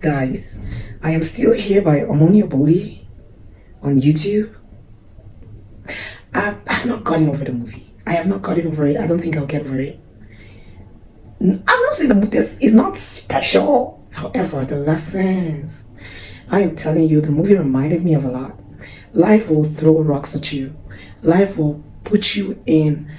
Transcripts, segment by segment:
Guys, I am still here by Omoni Oboli on YouTube. I've not gotten over the movie. I have not gotten over it. I don't think I'll get over it. I'm not saying the movie is not special. However, the lessons, I am telling you, the movie reminded me of a lot. Life will throw rocks at you. Life will put you in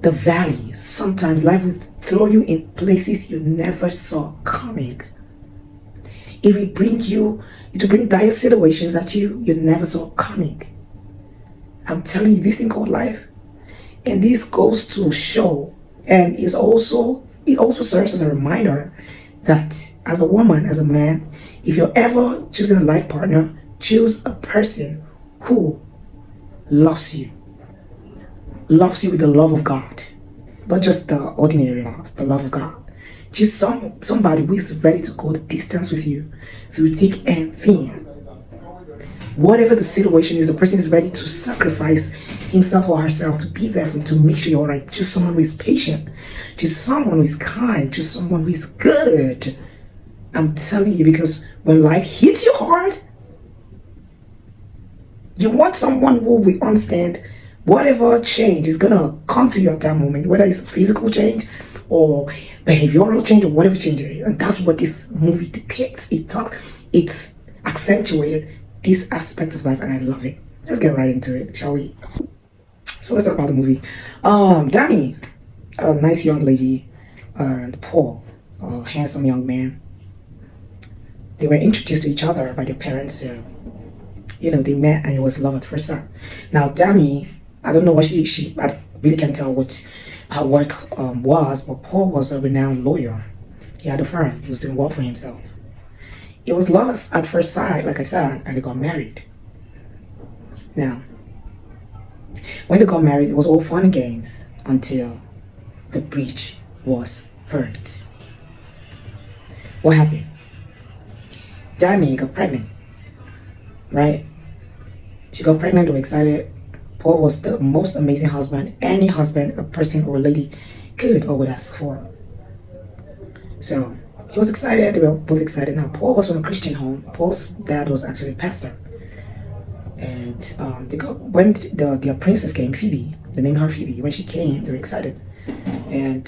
the valley. Sometimes life will throw you in places you never saw coming. It will bring dire situations at you never saw coming. I'm telling you, this thing called life. And this goes to show, and it also serves as a reminder that as a woman, as a man, if you're ever choosing a life partner, choose a person who loves you with the love of God, not just the ordinary love, the love of God. Choose somebody who is ready to go the distance with you through thick and thin. Whatever the situation is, the person is ready to sacrifice himself or herself to be there for you, to make sure you're all right. Choose someone who is patient. Choose someone who is kind. Choose someone who is good. I'm telling you, because when life hits you hard, you want someone who will understand whatever change is gonna come to you at that moment, whether it's physical change or behavioral change or whatever change it is. And that's what this movie depicts. It's accentuated this aspect of life, and I love it. Let's get right into it, shall we? So let's talk about the movie. Dami, a nice young lady, and Paul, a handsome young man. They were introduced to each other by their parents. They met and it was love at first sight. Now Dami, I don't know what I really can't tell what her work was, but Paul was a renowned lawyer. He had a firm. He was doing well for himself. It was love at first sight, like I said, and they got married. Now, when they got married, it was all fun and games until the breach was burnt. What happened? Dami got pregnant, right? She got pregnant, they were excited. Paul was the most amazing husband any husband, a person or a lady could or would ask for. So he was excited, they were both excited. Now Paul was from a Christian home. Paul's dad was actually a pastor. And when their princess came, Phoebe, they named her Phoebe. When she came, they were excited. And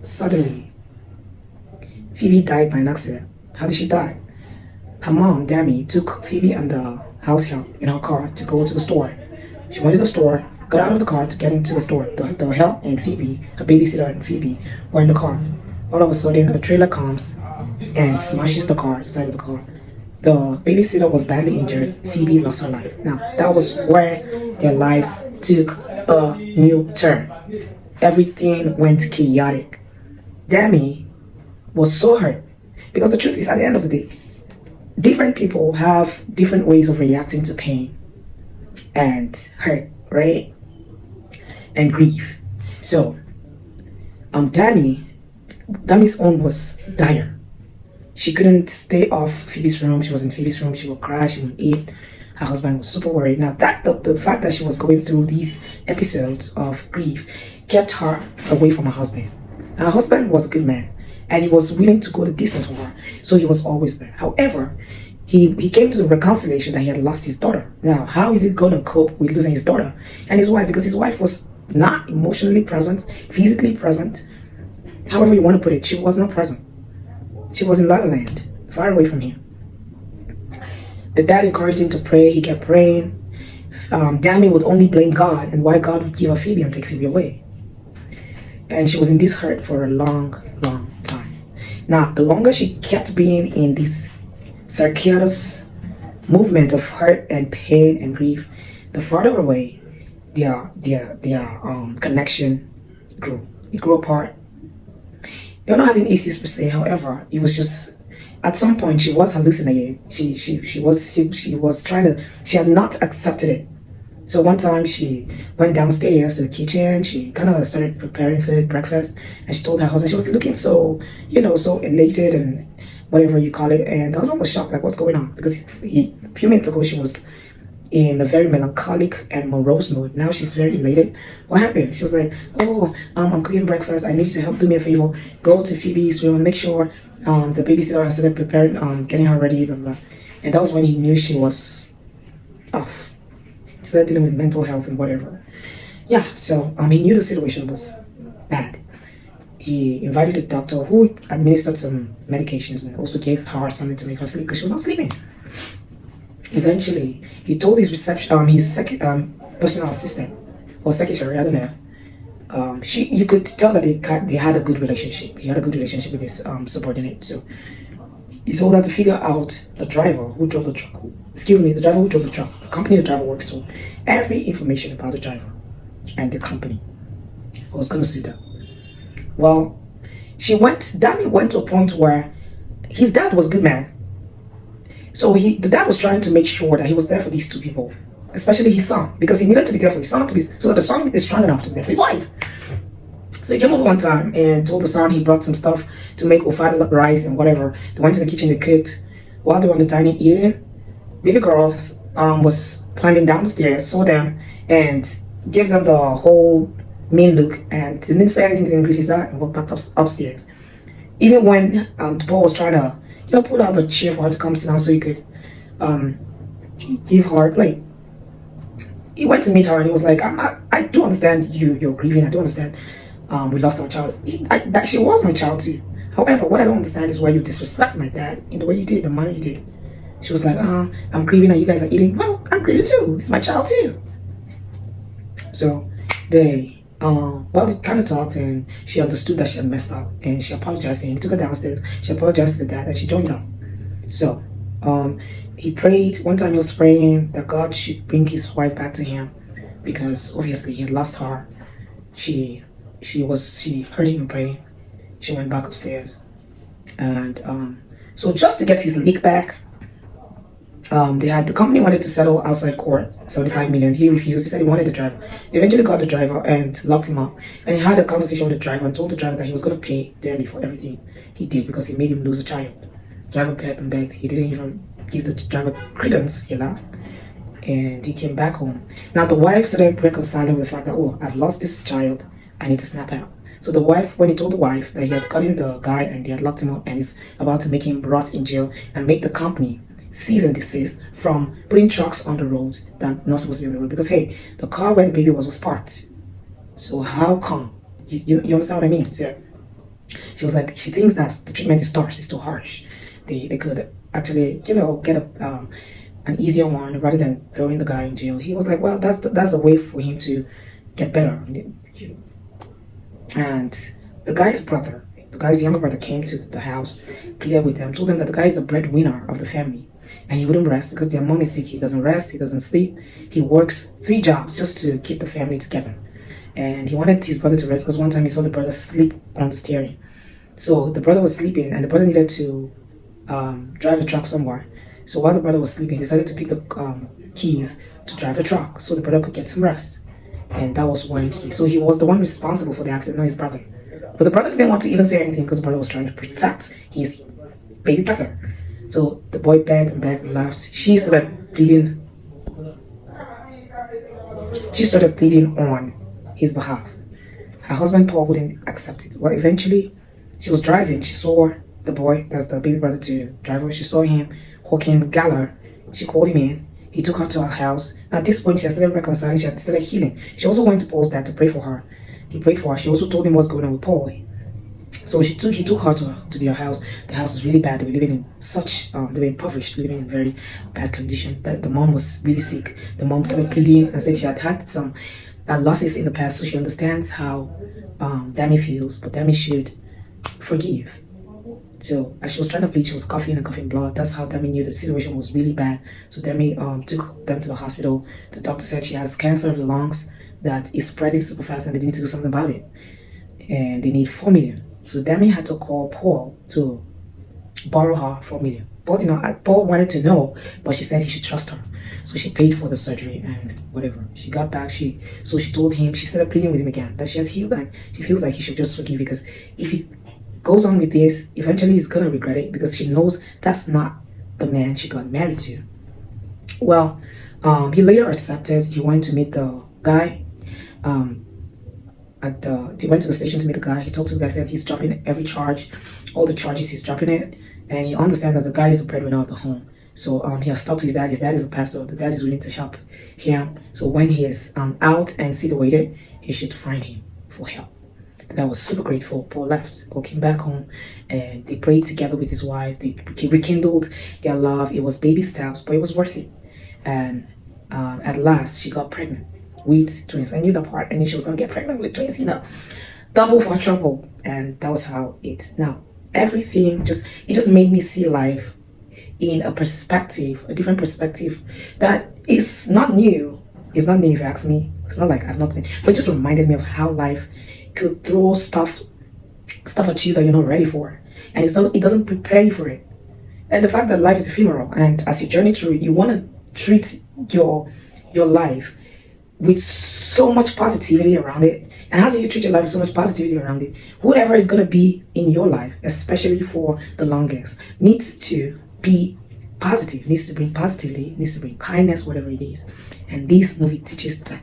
suddenly, Phoebe died by an accident. How did she die? Her mom, Dami, took Phoebe and the house help in her car to go to the store. She went to the store, got out of the car to get into the store. The help and Phoebe, her babysitter and Phoebe, were in the car. All of a sudden, a trailer comes and smashes the car, the side of the car. The babysitter was badly injured. Phoebe lost her life. Now, that was where their lives took a new turn. Everything went chaotic. Dami was so hurt. Because the truth is, at the end of the day, different people have different ways of reacting to pain and hurt, right? And grief. So, Dami's own was dire. She couldn't stay off Phoebe's room. She was in Phoebe's room. She would cry. She would eat. Her husband was super worried. Now, the fact that she was going through these episodes of grief kept her away from her husband. Her husband was a good man, and he was willing to go the distance for her. So he was always there. However, he came to the reconciliation that he had lost his daughter. Now, how is he going to cope with losing his daughter and his wife? Because his wife was not emotionally present, physically present. However you want to put it, she was not present. She was in La La Land, far away from him. The dad encouraged him to pray. He kept praying. Dami would only blame God and why God would give her Phoebe and take Phoebe away. And she was in this hurt for a long, long time. Now, the longer she kept being in this circuitous movement of hurt and pain and grief, the farther away their connection grew. It grew apart. They were not having issues per se. However, it was just at some point she was hallucinating. She had not accepted it. So one time she went downstairs to the kitchen. She kind of started preparing food, breakfast, and she told her husband she was looking so elated and whatever you call it. And the husband was shocked, like, what's going on? Because a few minutes ago she was in a very melancholic and morose mood. Now she's very elated. What happened? She was like, oh, I'm cooking breakfast. I need you to help do me a favor. Go to Phoebe's room, make sure the babysitter has started preparing, getting her ready, blah, blah. And that was when he knew she was off. She started dealing with mental health and whatever. Yeah, so he knew the situation was bad. He invited a doctor who administered some medications and also gave her something to make her sleep because she was not sleeping. Eventually, he told his personal assistant or secretary, I don't know. You could tell that they had a good relationship. He had a good relationship with his subordinate. So he told her to figure out the driver who drove the truck. The driver who drove the truck, the company the driver works for, every information about the driver and the company. I was gonna sue them. Well, Dami went to a point where his dad was a good man. So the dad was trying to make sure that he was there for these two people, especially his son, because he needed to be there for his son so that the son is strong enough to be there for his wife. So he came over one time and told the son he brought some stuff to make ofada rice and whatever. They went to the kitchen, they cooked. While they were on the dining eating, baby girl was climbing down the stairs, saw them, and gave them the whole mean look and didn't say anything, didn't greet his dad, and walked back upstairs. Even when Paul was trying to, pull out the chair for her to come sit down so he could give her a plate. He went to meet her and he was like, I do understand you're grieving. I do understand we lost our child. That she was my child too. However, what I don't understand is why you disrespect my dad in the way you did, the manner you did. She was like, I'm grieving and you guys are eating. Well, I'm grieving too. It's my child too. So they they kind of talked and she understood that she had messed up and she apologized to him. He took her downstairs. She apologized to the dad and she joined them. So he prayed. One time he was praying that God should bring his wife back to him because obviously he had lost her. She heard him pray. She went back upstairs and so just to get his leak back, the company wanted to settle outside court, 75 million. He refused. He said he wanted the driver. They eventually got the driver and locked him up. And he had a conversation with the driver and told the driver that he was going to pay dearly for everything he did because he made him lose a child. The driver begged and begged. He didn't even give the driver credence. He laughed. And he came back home. Now the wife started reconciling with the fact that, oh, I've lost this child. I need to snap out. So the wife, when he told the wife that he had gotten the guy and they had locked him up and is about to make him rot in jail and make the company cease and desist from putting trucks on the road that not supposed to be on the road, because hey, the car where the baby was parked. So how come? You understand what I mean? So she was like, she thinks that the treatment is harsh, it's too harsh. They could actually, get an easier one rather than throwing the guy in jail. He was like, well, that's a way for him to get better. And the guy's younger brother came to the house, pleaded with them, told them that the guy is the breadwinner of the family. And he wouldn't rest because their mom is sick. He doesn't rest, he doesn't sleep. He works 3 jobs just to keep the family together. And he wanted his brother to rest because one time he saw the brother sleep on the steering. So the brother was sleeping and the brother needed to drive the truck somewhere. So while the brother was sleeping, he decided to pick the keys to drive the truck so the brother could get some rest. And that was when he was the one responsible for the accident, not his brother. But the brother didn't want to even say anything because the brother was trying to protect his baby brother. So the boy begged and laughed. She started pleading on his behalf. Her husband Paul wouldn't accept it. Well, eventually, she was driving. She saw the boy, that's the baby brother to driver. She saw him walking Gala. She called him in. He took her to her house. At this point, she had started reconciling. She had started healing. She also went to Paul's dad to pray for her. He prayed for her. She also told him what's going on with Paul. So he took her to their house. The house was really bad. They were living in they were impoverished, living in very bad condition. That the mom was really sick. The mom started pleading and said she had some losses in the past, so she understands how Dami feels, but Dami should forgive. So as she was trying to plead, she was coughing and coughing blood. That's how Dami knew the situation was really bad. So Dami took them to the hospital. The doctor said she has cancer of the lungs that is spreading super fast and they need to do something about it. And they need 4 million. So Dami had to call Paul to borrow her 4 million. Paul wanted to know, but she said he should trust her. So she paid for the surgery and whatever. She got back. She told him, she started pleading with him again that she has healed and she feels like he should just forgive, because if he goes on with this, eventually he's gonna regret it because she knows that's not the man she got married to. Well, He later accepted. He went to meet the guy. He went to the station to meet the guy. He talked to the guy, said he's dropping every charge, all the charges he's dropping it, and he understands that the guy is the breadwinner of the home. So he has talked to his dad. His dad is a pastor. The dad is willing to help him. So when he is out and situated, he should find him for help. The guy was super grateful. Paul left. Paul came back home and they prayed together with his wife. They rekindled their love. It was baby steps, but it was worth it. And at last, she got pregnant with twins. I knew that part. I knew she was going to get pregnant with twins, double for trouble. And that was how now everything it just made me see life in a different perspective that is not new. It's not new if you ask me. It's not like I've not seen, but it just reminded me of how life could throw stuff at you that you're not ready for, and it doesn't prepare you for it. And the fact that life is ephemeral, and as you journey through it, you want to treat your life with so much positivity around it. And how do you treat your life with so much positivity around it? Whoever is going to be in your life, especially for the longest, needs to be positive, needs to bring positivity, needs to bring kindness, whatever it is. And this movie teaches that.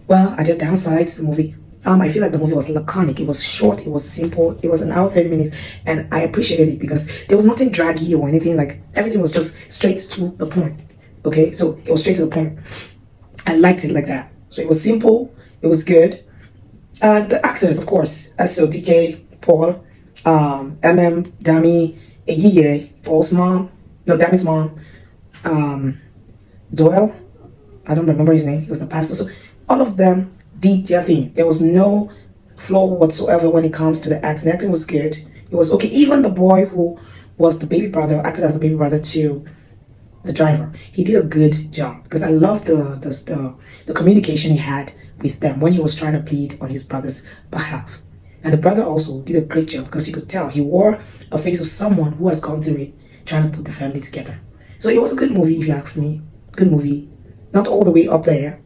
Well, are there downsides to the movie? I feel like the movie was laconic. It was short, it was simple, it was an hour 30 minutes, and I appreciated it because there was nothing draggy or anything. Like, everything was just straight to the point. Okay, so it was straight to the point. I liked it like that. So it was simple, it was good. And the actors, of course, Eso Dike, Paul, Dami, Paul's mom, no, Dami's mom, Doyle, I don't remember his name, he was the pastor. So all of them did their thing. There was no flaw whatsoever when it comes to the acting. The acting was good. It was okay. Even the boy who was the baby brother, acted as the baby brother to the driver, he did a good job because I loved the communication he had with them when he was trying to plead on his brother's behalf. And the brother also did a great job because you could tell he wore a face of someone who has gone through it, trying to put the family together. So it was a good movie, if you ask me. Good movie. Not all the way up there,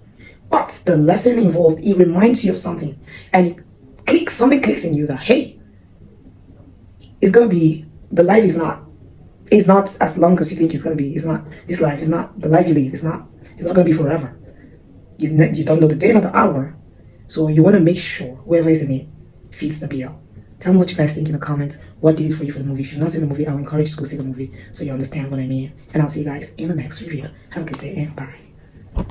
but the lesson involved, it reminds you of something, and something clicks in you that, hey, it's gonna be, the life is not as long as you think it's gonna be. It's not, this life is not the life you live. It's not gonna be forever. You don't know the day nor the hour, so you want to make sure whoever is in it fits the bill. Tell me what you guys think in the comments. What did it for you for the movie? If you've not seen the movie, I'll encourage you to go see the movie so you understand what I mean. And I'll see you guys in the next review. Have a good day and bye.